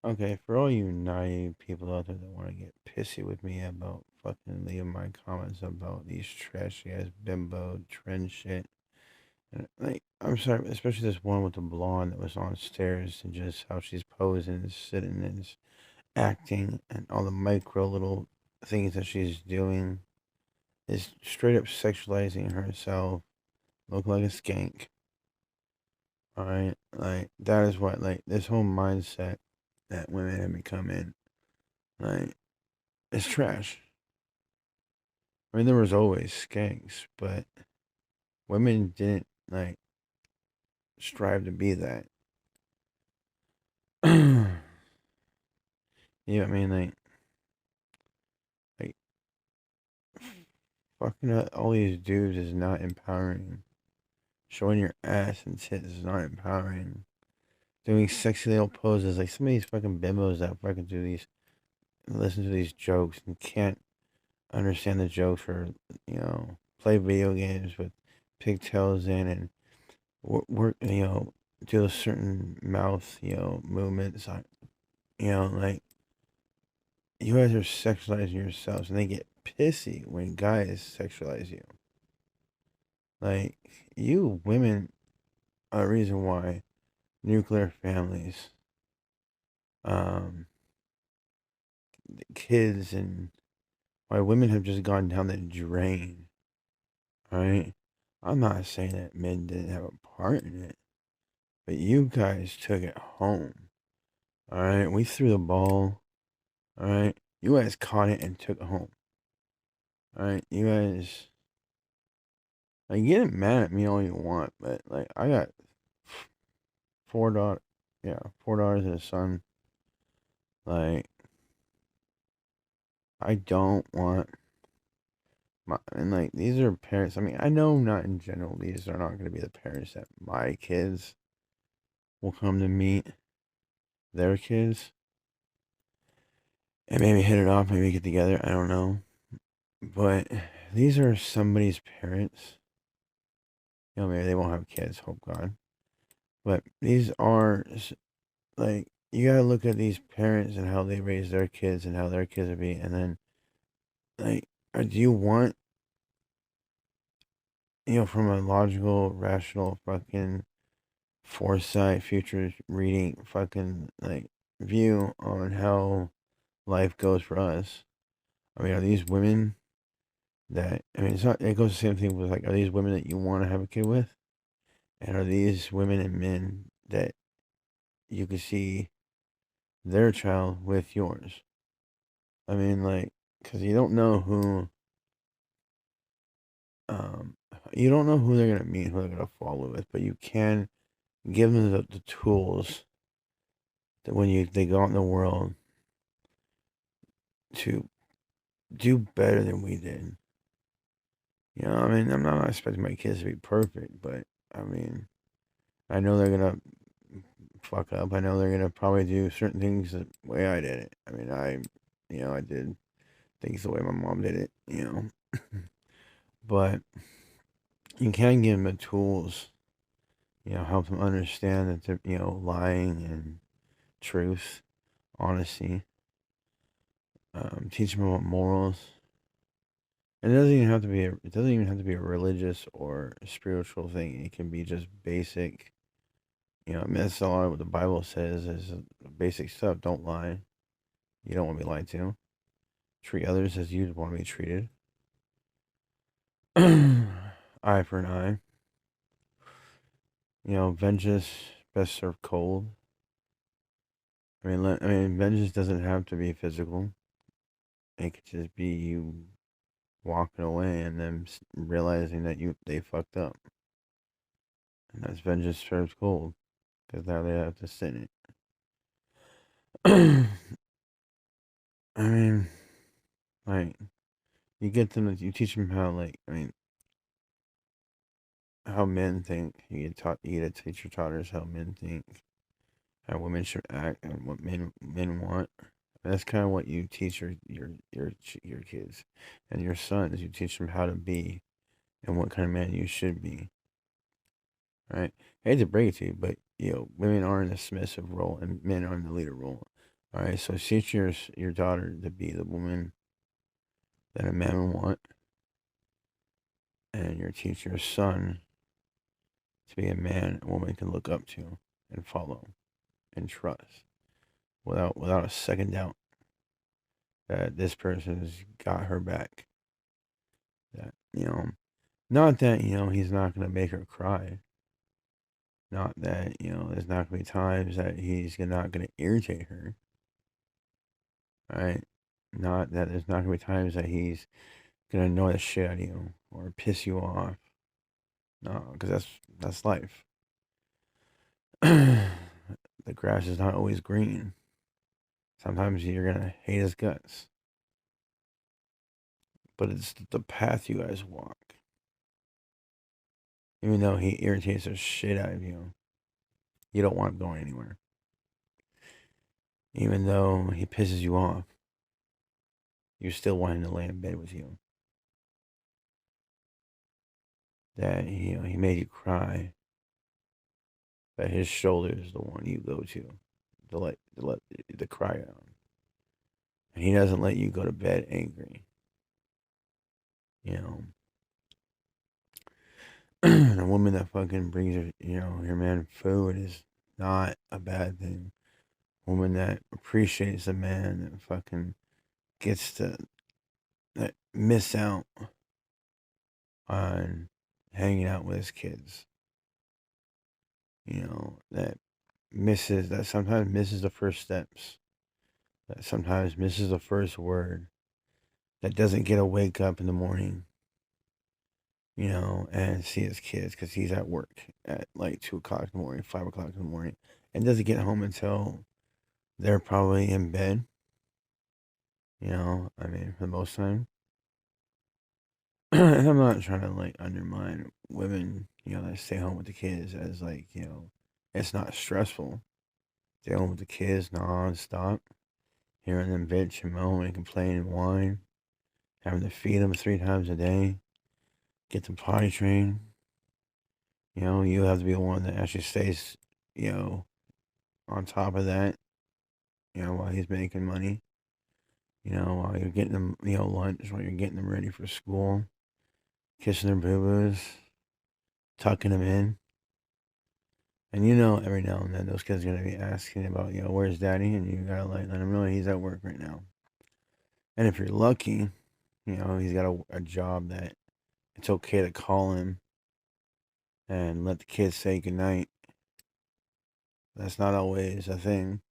Okay, for all you naive people out there that want to get pissy with me about fucking leaving my comments about these trashy ass bimbo trend shit. And like, I'm sorry, especially this one with the blonde that was on stairs and just how she's posing and sitting and just acting and all the micro little things that she's doing is straight up sexualizing herself, look like a skank. Alright? Like, that is what, like, this whole mindset that women have become in, like, it's trash. I mean, there was always skanks, but women didn't, like, strive to be that. You know what I mean? Like, fucking all these dudes is not empowering. Showing your ass and tits is not empowering. Doing sexy little poses, like some of these fucking bimbos that fucking do these, listen to these jokes and can't understand the jokes or, play video games with pigtails in and work, do a certain mouth, movements. Like, you guys are sexualizing yourselves and they get pissy when guys sexualize you. Like, you women are a reason why nuclear families, um, kids, and why women have just gone down the drain, right? I'm not saying that men didn't have a part in it, but you guys took it home, all right? We threw the ball, all right? You guys caught it and took it home, all right? You guys, like, get mad at me all you want, but, like, I got four daughters, yeah, 4 daughters and a son. Like, I don't want and like these are parents. I mean, I know not in general these are not going to be the parents that my kids will come to meet their kids and maybe hit it off, maybe get together. I don't know, but these are somebody's parents. Maybe they won't have kids. Hope God. But these are like you gotta look at these parents and how they raise their kids and how their kids will be, and then like, do you want from a logical, rational, fucking foresight, future reading, fucking like view on how life goes for us? I mean, are these women that I mean, it's not. It goes the same thing with like, are these women that you want to have a kid with, and are these women and men that you could see their child with yours? I mean, like, because um, you don't know who they're gonna meet, who they're gonna follow with, but you can give them the tools that when they go out in the world to do better than we did. I mean, I'm not expecting my kids to be perfect, but I mean, I know they're gonna fuck up. I know they're gonna probably do certain things the way I did it. I mean, I did things the way my mom did it. But you can give them the tools. Help them understand that they're lying and truth, honesty. Teach them about morals. And it doesn't even have to be a religious or a spiritual thing. It can be just basic. I mean, that's a lot of what the Bible says is basic stuff. Don't lie. You don't want to be lied to. Treat others as you'd want to be treated. Eye for an eye. Vengeance best served cold. I mean, vengeance doesn't have to be physical. It could just be you walking away and them realizing that they fucked up, and that's vengeance served cold because now they have to sit in it. I mean, like, you teach them how, like, I mean, how men think. You get a teacher taught us how men think, how women should act, and what men want. And that's kind of what you teach your kids and your sons. You teach them how to be and what kind of man you should be. Right? I hate to break it to you, but women are in a submissive role and men are in the leader role. All right, so teach your daughter to be the woman that a man would want, and you're teaching your son to be a man a woman can look up to and follow and trust without a second doubt that this person has got her back. That not that he's not gonna make her cry. Not that there's not gonna be times that he's not gonna irritate her. Right? Not that there's not gonna be times that he's gonna annoy the shit out of you or piss you off. No, because that's life. The grass is not always green. Sometimes you're gonna hate his guts, but it's the path you guys walk. Even though he irritates the shit out of you, you don't want him going anywhere. Even though he pisses you off, you still want him to lay in bed with you. That he made you cry, but his shoulder is the one you go to let the cry out, and he doesn't let you go to bed angry. You know, a woman that fucking brings her man food is not a bad thing. A woman that appreciates a man that fucking gets to that miss out on hanging out with his kids. That sometimes misses the first steps. That sometimes misses the first word. That doesn't get to wake up in the morning, and see his kids because he's at work at like 2 o'clock in the morning, 5 o'clock in the morning, and doesn't get home until they're probably in bed. I mean, for the most time. And I'm not trying to like undermine women, that stay home with the kids as like, it's not stressful. Stay home with the kids non-stop, hearing them bitch and moan and complain and whine, having to feed them 3 times a day, get them potty trained. You have to be the one that actually stays, on top of that, while he's making money, while you're getting them, lunch, while you're getting them ready for school, kissing their boo-boos, tucking them in. And every now and then those kids are gonna be asking about, where's daddy? And you gotta like let them know he's at work right now. And if you're lucky, he's got a job that it's okay to call him and let the kids say goodnight. That's not always a thing.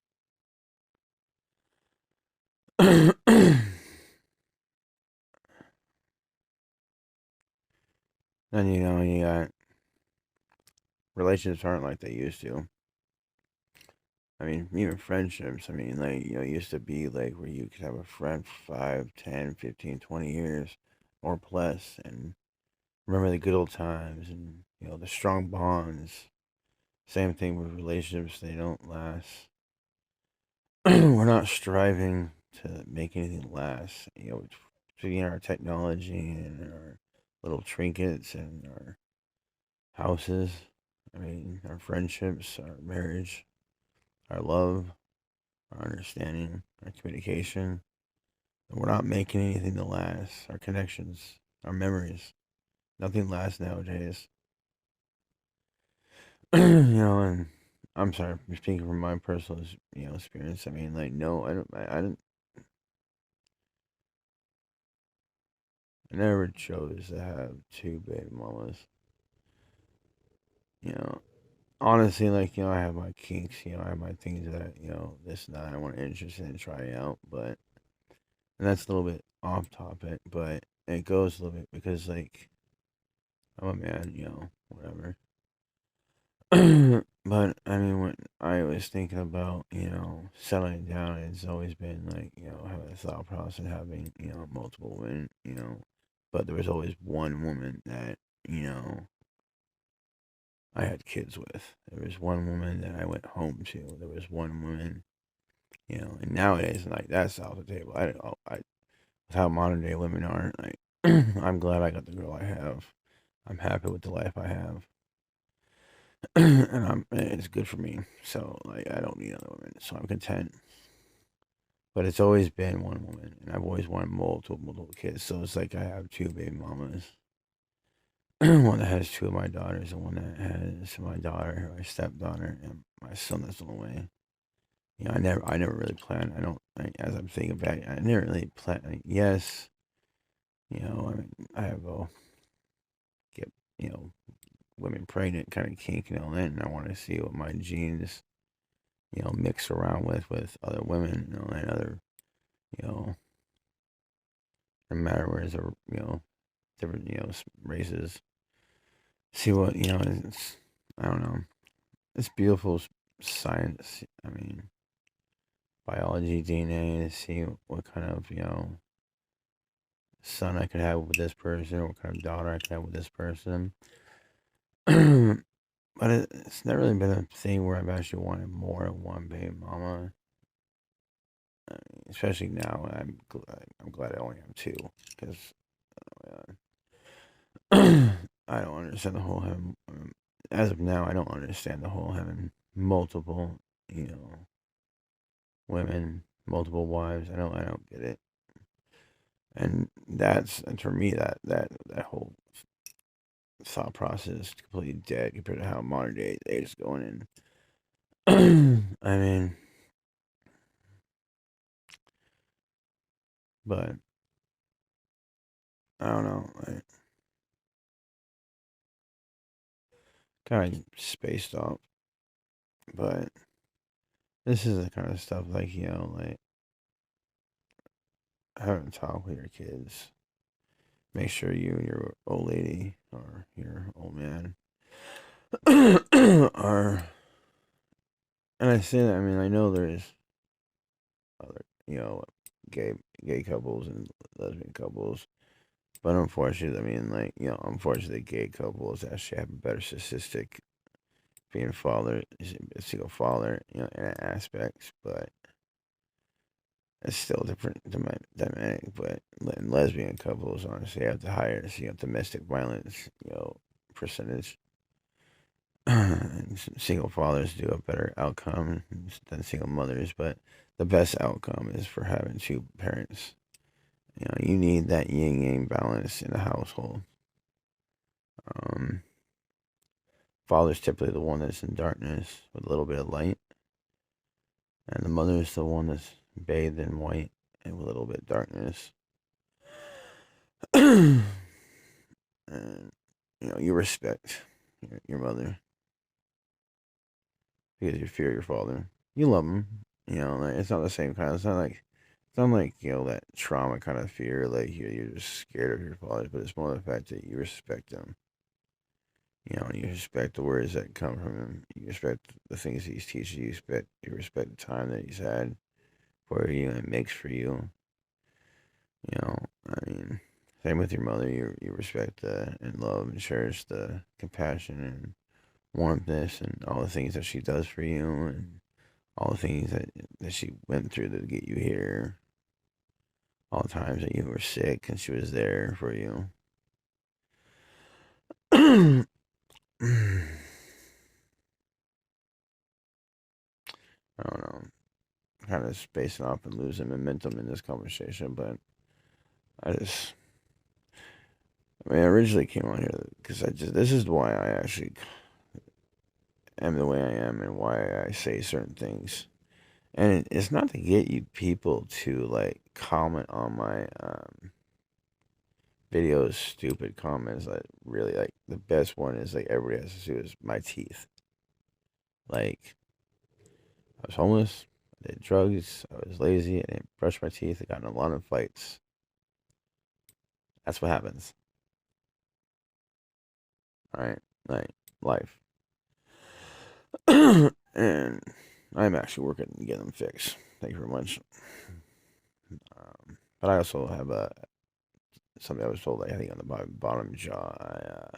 Then you got relationships aren't like they used to. I mean, even friendships, I mean, like, used to be like where you could have a friend for 5, 10, 15, 20 years or plus and remember the good old times and, the strong bonds. Same thing with relationships, they don't last. We're not striving to make anything last, between our technology and our little trinkets and our houses. I mean, our friendships, our marriage, our love, our understanding, our communication. And we're not making anything to last. Our connections, our memories. Nothing lasts nowadays. And I'm sorry, speaking from my personal, experience. I mean, like, no, I never chose to have 2 baby mamas. You know, honestly, like, I have my kinks. I have my things that this and that I want to interested in try out, but and that's a little bit off topic, but it goes a little bit because like I'm a man, whatever. But I mean, when I was thinking about settling down, it's always been like having a thought process, having multiple women, but there was always one woman that you know I had kids with. There was one woman that I went home to. There was one woman, and nowadays like that's off the table. I with how modern day women are, like I'm glad I got the girl I have. I'm happy with the life I have. And it's good for me. So like I don't need other women. So I'm content. But it's always been one woman, and I've always wanted multiple kids. So it's like I have two baby mamas. One that has two of my daughters, and one that has my daughter, my stepdaughter, and my son that's on the way. I never really planned. As I'm thinking back, I never really planned. Yes, I mean, I have a get, women pregnant kind of kink, and I want to see what my genes, mix around with other women, and other, you know, no matter where it's different, races. See what, it's, I don't know. It's beautiful science. I mean, biology, DNA, to see what kind of, son I could have with this person, or what kind of daughter I could have with this person. But it's never really been a thing where I've actually wanted more than one baby mama. I mean, especially now, I'm glad I only have two, because I don't understand the whole having. As of now, I don't understand the whole having multiple, you know, women, multiple wives. I don't get it. And for me, that whole thought process is completely dead compared to how modern day is going in. I mean, but I don't know. I kind of spaced off, but this is the kind of stuff like like having a talk with your kids. Make sure you and your old lady or your old man are. And I say that, I mean, I know there's other, gay gay couples and lesbian couples, but unfortunately, I mean, like, unfortunately, gay couples actually have a better statistic being a father, a single father, in aspects, but it's still different dynamic. But in lesbian couples, honestly, have the higher, domestic violence, percentage. And single fathers do a better outcome than single mothers, but the best outcome is for having two parents. You need that yin yang balance in a household. Um, Father's typically the one that's in darkness with a little bit of light, and the mother is the one that's bathed in white and with a little bit of darkness. And you respect your mother because you fear your father. You love him. Like, it's not the same kind. It's not like that trauma kind of fear. Like you're just scared of your father, but it's more the fact that you respect him. And you respect the words that come from him. You respect the things he's teaching you. You respect the time that he's had for you and makes for you. I mean, same with your mother. You respect and love and cherish the compassion and warmthness and all the things that she does for you and all the things that she went through to get you here. All the times that you were sick and she was there for you. I don't know. Kind of spacing off and losing momentum in this conversation, but I just, I mean, I originally came on here because this is why I actually am the way I am and why I say certain things. And it's not to get you people to like comment on my videos, stupid comments. Like, really, like, the best one is like everybody has to do is my teeth. Like, I was homeless, I did drugs, I was lazy, I didn't brush my teeth, I got in a lot of fights. That's what happens. Alright? Like, life. And I'm actually working to get them fixed. Thank you very much. But I also have something I was told, like, I think on the bottom jaw,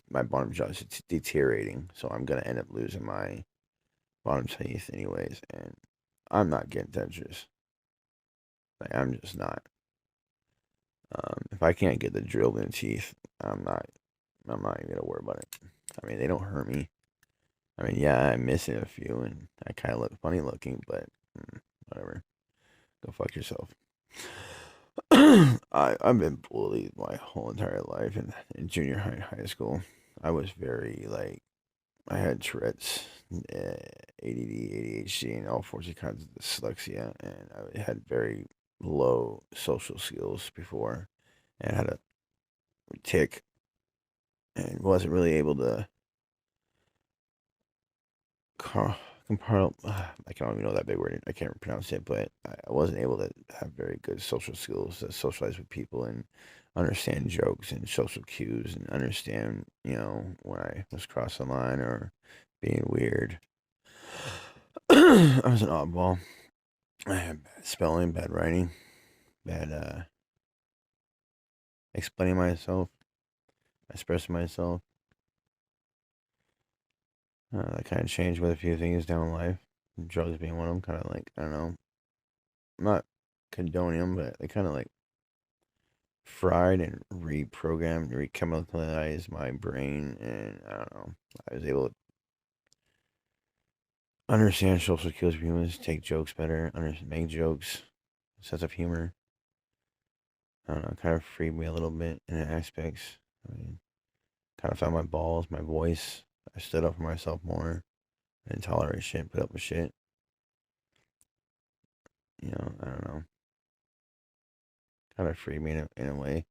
my bottom jaw is deteriorating, so I'm gonna end up losing my bottom teeth anyways, and I'm not getting dentures. Like, I'm just not. If I can't get the drilled in teeth, I'm not even gonna worry about it. I mean, they don't hurt me. I mean, yeah, I'm missing a few, and I kind of look funny looking, but whatever. Go fuck yourself. I've been bullied my whole entire life in junior high school. I was very like I had Tourette's, ADD, ADHD, and all sorts of kinds of dyslexia, and I had very low social skills before, and had a tick, and wasn't really able to compartment. I can't even know that big word. I can't pronounce it, but I wasn't able to have very good social skills to socialize with people and understand jokes and social cues and understand, when I was crossing the line or being weird. I was an oddball. I had bad spelling, bad writing, bad explaining myself, expressing myself. That kind of changed with a few things down life. Drugs being one of them. Kind of like, I don't know, I'm not condoning them, but they kind of like fried and reprogrammed, rechemicalized my brain, and I don't know. I was able to understand social skills of humans, take jokes better, make jokes, sense of humor. I don't know, kind of freed me a little bit in aspects. I mean, kind of found my balls, my voice. I stood up for myself more. I didn't tolerate shit, put up with shit. I don't know. Kind of freed me in a way.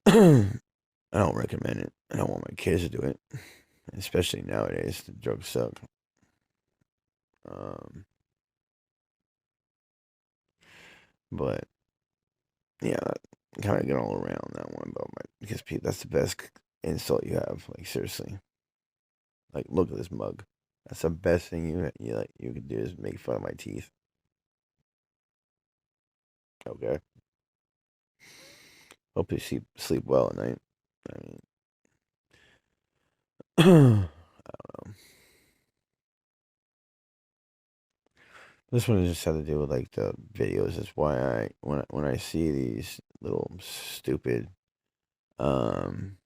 I don't recommend it. I don't want my kids to do it, especially nowadays. The drugs suck. Um, but yeah, kind of get all around that one about my because that's the best insult you have. Like seriously, like look at this mug. That's the best thing you can do is make fun of my teeth. Okay. Hope you sleep well at night. I mean, I don't know. This one just had to do with like the videos. That's why when I see these little stupid um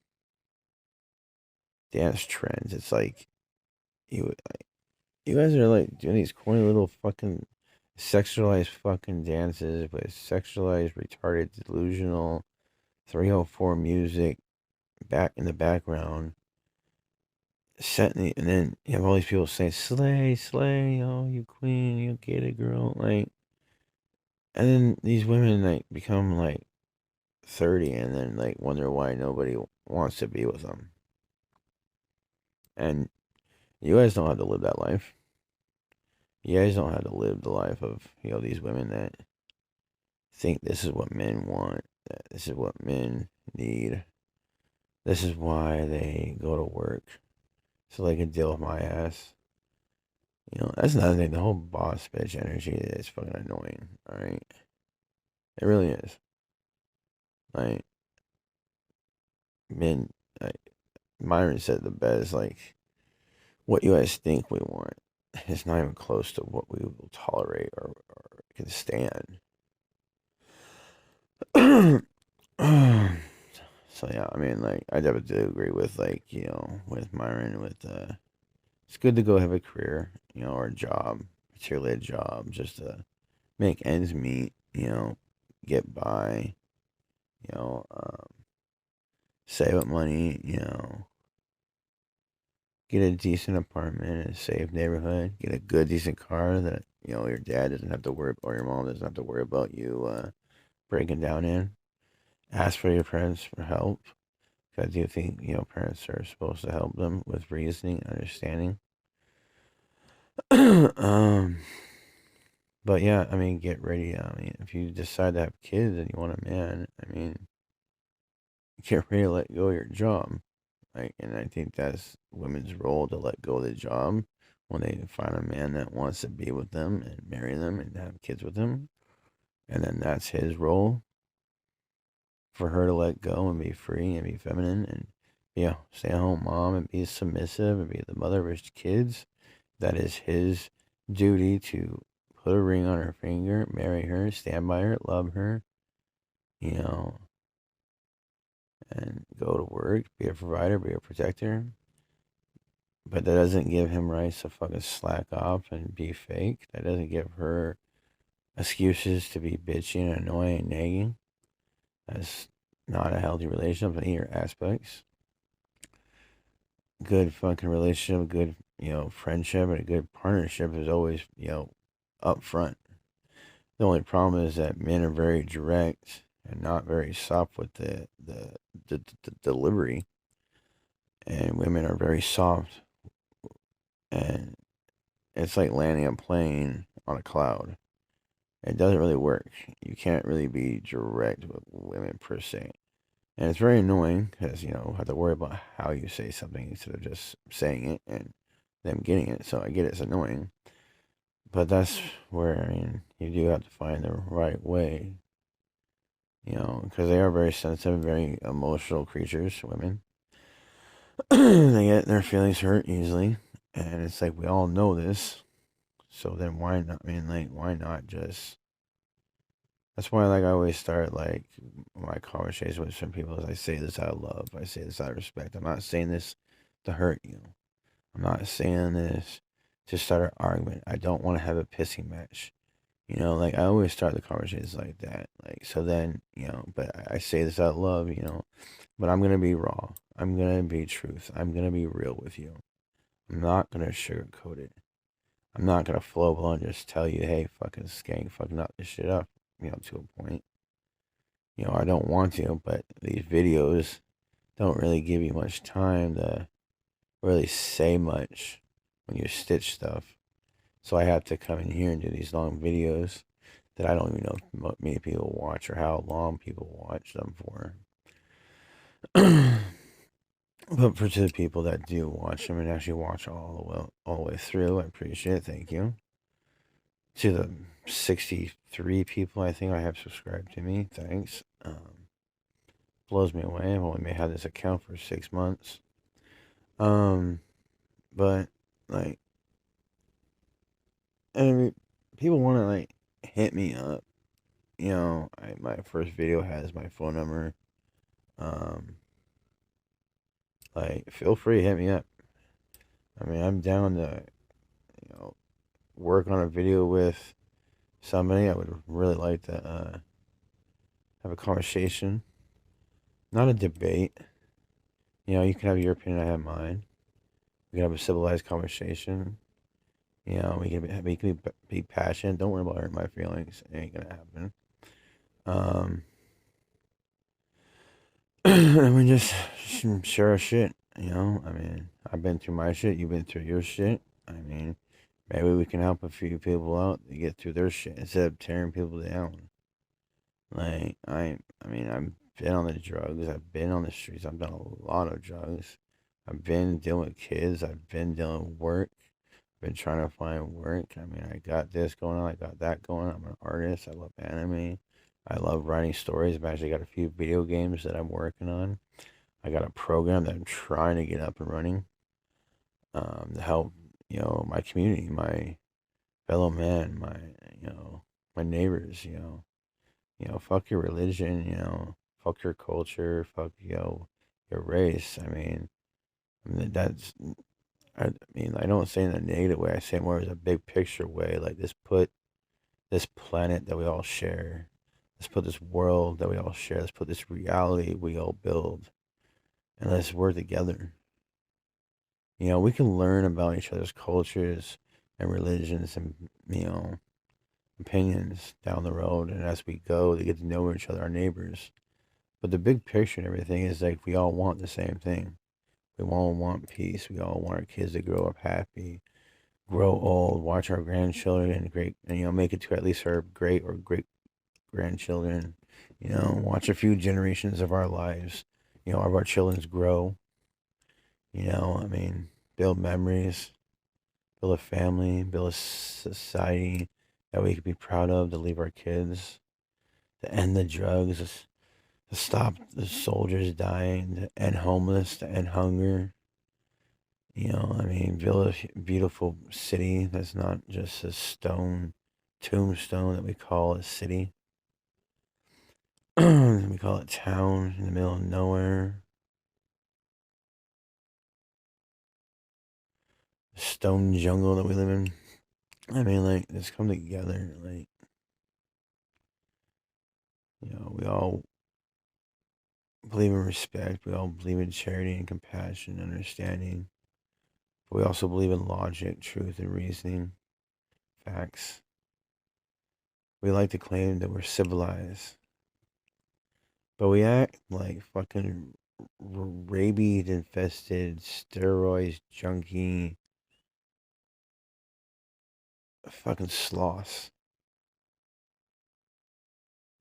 dance trends, it's like you you guys are like doing these corny little fucking sexualized fucking dances with sexualized, retarded, delusional 304 music back in the background. And then you have all these people saying "slay, slay, oh you queen, you get it, girl," like, and then these women like become like 30 and then like wonder why nobody wants to be with them. And you guys don't have to live that life. You guys don't have to live the life of these women that think this is what men want, that this is what men need. This is why they go to work so they can deal with my ass. That's another thing. The whole boss bitch energy is fucking annoying. All right, it really is. Like men, like Myron said the best. Like what you guys think we want is not even close to what we will tolerate or can stand. So yeah, I mean, like I definitely do agree with like with Myron with it's good to go have a career, or a job, particularly a job, just to make ends meet, get by, you know, um, save up money, get a decent apartment in a safe neighborhood, get a good, decent car that, your dad doesn't have to worry or your mom doesn't have to worry about you breaking down in. Ask for your parents for help. 'Cause I do think, parents are supposed to help them with reasoning, understanding. um, but yeah, I mean, get ready. I mean, if you decide to have kids and you want a man, I mean, get ready to let go of your job. Like, and I think that's women's role to let go of the job when they find a man that wants to be with them and marry them and have kids with them. And then that's his role for her to let go and be free and be feminine and be a stay at home mom and be submissive and be the mother of his kids. That is his duty to put a ring on her finger, marry her, stand by her, love her, you know, and go to work, be a provider, be a protector. But that doesn't give him rights to fucking slack off and be fake. That doesn't give her excuses to be bitchy and annoying and nagging. That's not a healthy relationship in either aspects. Good fucking relationship, good, friendship, and a good partnership is always, up front. The only problem is that men are very direct and not very soft with the delivery, and women are very soft, and it's like landing a plane on a cloud. It doesn't really work. You can't really be direct with women per se. And it's very annoying because, have to worry about how you say something instead of just saying it and them getting it. So I get it's annoying. But that's where, you do have to find the right way, because they are very sensitive, very emotional creatures, women. They get their feelings hurt easily. And it's like, we all know this. So then why not? Why not just. That's why, like, I always start, like, my conversation with some people is I say this out of love. I say this out of respect. I'm not saying this to hurt you. I'm not saying this to start an argument. I don't want to have a pissing match. Like, I always start the conversations like that. Like, so then, but I say this out of love, but I'm going to be raw. I'm going to be truth. I'm going to be real with you. I'm not going to sugarcoat it. I'm not going to flow blow and just tell you, hey, fucking skank, fucking knock this shit up, to a point. I don't want to, but these videos don't really give you much time to really say much when you stitch stuff. So I have to come in here and do these long videos that I don't even know if many people watch or how long people watch them for. But for to the people that do watch them and actually watch all the way through, I appreciate it. Thank you. To the 63 people I think I have subscribed to me, thanks. Blows me away. I've only had this account for 6 months. Um, but like, and people want to like hit me up. My first video has my phone number. Um, like, feel free to hit me up. I'm down to, you know, work on a video with somebody. I would really like to have a conversation, not a debate. You can have your opinion, I have mine. We can have a civilized conversation. We can be passionate. Don't worry about hurting my feelings. It ain't gonna happen. Um, and we just share our shit. I've been through my shit. You've been through your shit. Maybe we can help a few people out to get through their shit instead of tearing people down. Like, I've been on the drugs. I've been on the streets. I've done a lot of drugs. I've been dealing with kids. I've been dealing with work. Been trying to find work. I got this going on. I got that going on. I'm an artist. I love anime. I love writing stories. I've actually got a few video games that I'm working on. I got a program that I'm trying to get up and running, to help, my community, my fellow man, my neighbors, fuck your religion, fuck your culture, fuck, your race. That's, I don't say in a negative way. I say more as a big picture way. Like, put this planet that we all share. Let's put this world that we all share. Let's put this reality we all build, and let's work together. We can learn about each other's cultures and religions and, opinions down the road, and as we go, to get to know each other, our neighbors. But the big picture and everything is like we all want the same thing. We all want peace. We all want our kids to grow up happy, grow old, watch our grandchildren and make it to at least our great or great grandchildren. Watch a few generations of our lives. Of our children's grow. Build memories, build a family, build a society that we could be proud of to leave our kids, to end the drugs, to stop the soldiers dying, to end homeless, to end hunger. Build a beautiful city that's not just a stone tombstone that we call a city. We call it town in the middle of nowhere. Stone jungle that we live in. Like, let's come together. Like, We all believe in respect. We all believe in charity and compassion, understanding. But we also believe in logic, truth, and reasoning, facts. We like to claim that we're civilized, but we act like fucking rabies infested, steroids junkie, fucking sloths,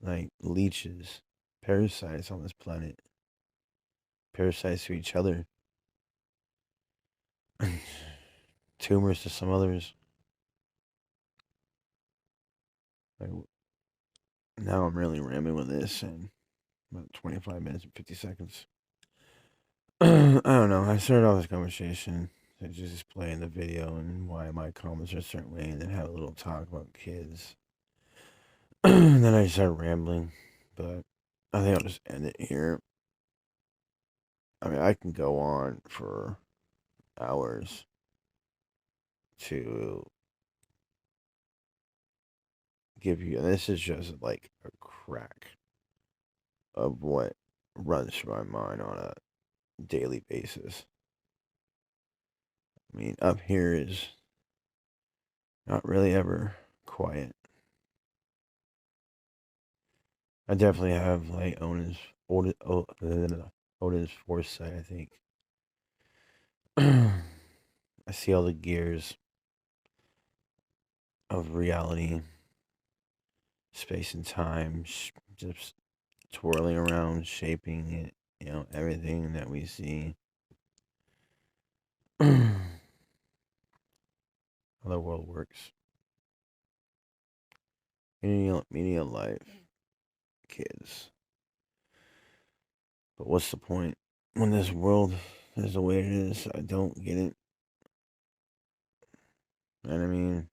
like leeches, parasites on this planet, parasites to each other, tumors to some others. Like, now I'm really ramming with this, and about 25 minutes and 50 seconds. I don't know. I started off this conversation to just explain the video and why my comments are a certain way, and then have a little talk about kids. And then I started rambling, but I think I'll just end it here. I mean, I can go on for hours to give you, and this is just like a crack of what runs through my mind on a daily basis. I mean, up here is not really ever quiet. I definitely have like Odin's foresight, I think. I see all the gears of reality, space and time, just twirling around, shaping it, everything that we see. How the world works. Media life, kids. But what's the point when this world is the way it is? I don't get it. And I mean,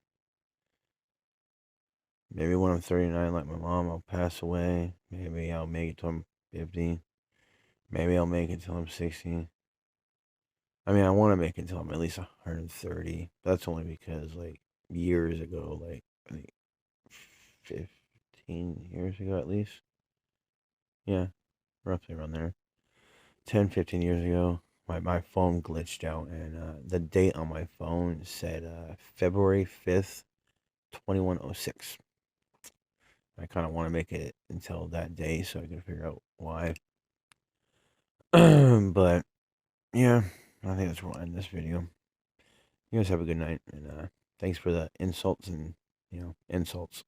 maybe when I'm 39, like my mom, I'll pass away. Maybe I'll make it till I'm 50. Maybe I'll make it till I'm 60. I mean, I want to make it till I'm at least 130. That's only because, like, years ago, like, I think 15 years ago at least. Yeah, roughly around there. 10, 15 years ago, my phone glitched out, and the date on my phone said February 5th, 2106. I kind of want to make it until that day so I can figure out why. But, yeah, I think that's where we'll end this video. You guys have a good night, and thanks for the insults and, insults.